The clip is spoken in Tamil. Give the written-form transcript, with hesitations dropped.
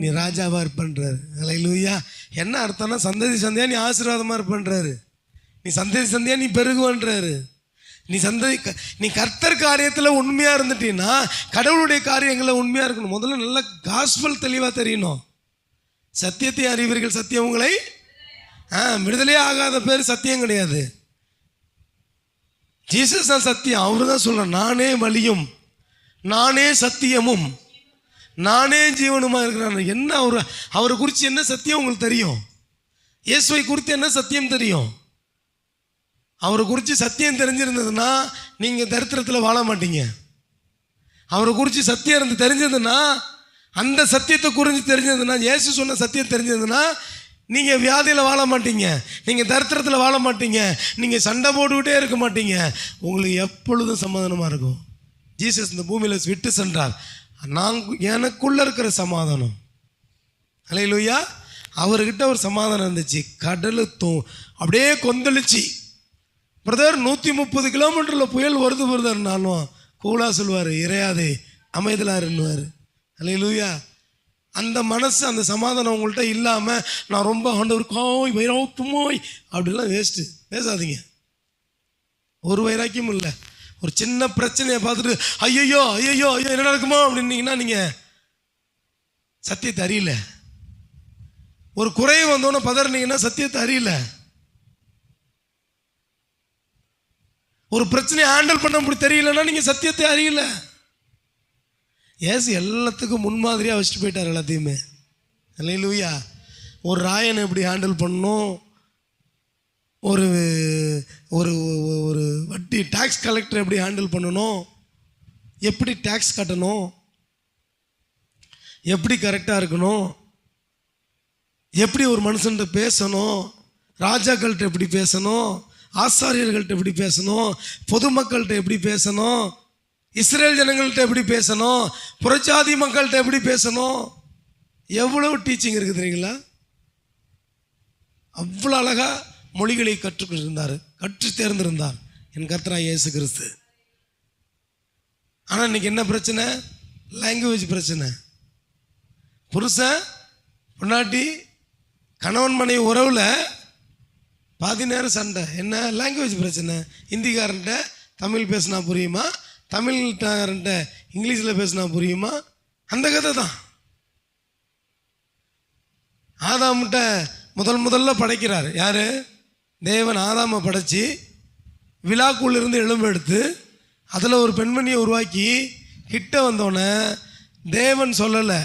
நீ ராஜாவா இருப்பன்றாரு. அல்லேலூயா. என்ன அர்த்தம்னா சந்ததி சந்தையா நீ ஆசீர்வாதமா இருப்பன்றாரு. நீ சந்ததி சந்தையா நீ பெருகுவன்றாரு. நீ கர்த்தர் காரியத்தில் உண்மையா இருந்துட்டீன்னா கடவுளுடைய காரியங்களில் உண்மையா இருக்கணும். முதல்ல நல்ல காஸ்பல் தெளிவா தெரியணும். சத்தியத்தை அறிவீர்கள், சத்தியம் உங்களை விடுதலையே ஆகாத பேர் சத்தியம் கிடையாது. ஜீசஸ் தான் சத்தியம். அவரு தான் சொல்றார், நானே வழியும் நானே சத்தியமும் நானே ஜீவனுமா இருக்கிறான். என்ன அவரை குறித்து என்ன சத்தியம் உங்களுக்கு தெரியும்? இயேசுவை குறித்து என்ன சத்தியம் தெரியும்? அவரை குறித்து சத்தியம் தெரிஞ்சிருந்ததுன்னா நீங்கள் தரித்திரத்தில் வாழ மாட்டீங்க. அவரை குறித்து சத்தியம் இருந்து தெரிஞ்சதுன்னா, அந்த சத்தியத்தை குறித்து தெரிஞ்சதுன்னா, இயேசு சொன்ன சத்தியம் தெரிஞ்சதுன்னா நீங்கள் வியாதியில் வாழ மாட்டீங்க, நீங்கள் தரித்திரத்தில் வாழ மாட்டீங்க, நீங்கள் சண்டை போட்டுக்கிட்டே இருக்க மாட்டீங்க. உங்களுக்கு எப்பொழுதும் சமாதானமாக இருக்கும். ஜீசஸ் இந்த பூமியில் விட்டு சென்றார். எனக்குள்ளே இருக்கிற சமாதானம். அல்லேலூயா. அவர்கிட்ட ஒரு சமாதானம் இருந்துச்சு. கடலுத்தும் அப்படியே கொந்தளிச்சு, பிரதர் 130 கிலோமீட்டரில் புயல் வருது பிரதர்னாலும் கூலா சொல்லுவார், இறையாதே அமைதலாக இருந்துவார். அல்லேலூயா. அந்த மனசு, அந்த சமாதானம் உங்கள்கிட்ட இல்லாமல் நான் ரொம்ப ஆண்டவருக்காய் வைராக்கியமாய் அப்படிலாம் பேசாதீங்க. ஒரு வைராக்கியம் இல்லை. ஒரு சின்ன பிரச்சனையை பார்த்துட்டு ஐயோ ஐயோ ஐயோ என்ன நடக்குமோ அப்படின்னீங்கன்னா நீங்கள் சத்தியத்தை அறியல. ஒரு குறை வந்தோன்னே பதறினீங்கன்னா சத்தியத்தை அறியல. ஒரு பிரச்சனையை ஹேண்டில் பண்ண முடியும் தெரியலன்னா நீங்கள் சத்தியத்தை அறியல. ஏசு எல்லாத்துக்கும் முன்மாதிரியாக வச்சுட்டு போயிட்டார் எல்லாத்தையுமே. அல்லேலூயா. ஒரு ராயனை எப்படி ஹேண்டில் பண்ணணும், ஒரு ஒரு ஒரு வட்டி டாக்ஸ் கலெக்டர் எப்படி ஹேண்டில் பண்ணணும், எப்படி டாக்ஸ் கட்டணும், எப்படி கரெக்டாக இருக்கணும், எப்படி ஒரு மனுஷன்கிட்ட பேசணும், ராஜாக்கள்கிட்ட எப்படி பேசணும், ஆசாரியர்கள்ட்ட எப்படி பேசணும், பொதுமக்கள்கிட்ட எப்படி பேசணும், இஸ்ரேல் ஜனங்கள்கிட்ட எப்படி பேசணும், புறஜாதி மக்கள்கிட்ட எப்படி பேசணும், எவ்வளவு டீச்சிங் இருக்குது தெரியுங்களா? அவ்வளோ அழகாக மொழிகளை கற்று தேர்ந்திருந்தார் என் கர்த்தராகிய இயேசு கிறிஸ்து. ஆனால் இன்னைக்கு என்ன பிரச்சனை? லாங்குவேஜ் பிரச்சனை. புருஷன் பொண்டாட்டி கணவன் மனைவி உறவில் பாதி நேரம் சண்டை. என்ன? லாங்குவேஜ் பிரச்சனை. ஹிந்திக்காரன்ட்ட தமிழ் பேசினா புரியுமா, தமிழ்காரன்ட்ட இங்கிலீஷில் பேசினா புரியுமா? அந்த கதை தான். ஆதாம்கிட்ட முதல்ல படைக்கிறார் யார்? தேவன் ஆதாமை படைச்சி விழாக்குள்ளிருந்து எலும்பு எடுத்து அதில் ஒரு பெண்மணியை உருவாக்கி கிட்ட வந்தோடனே தேவன் சொல்லலை,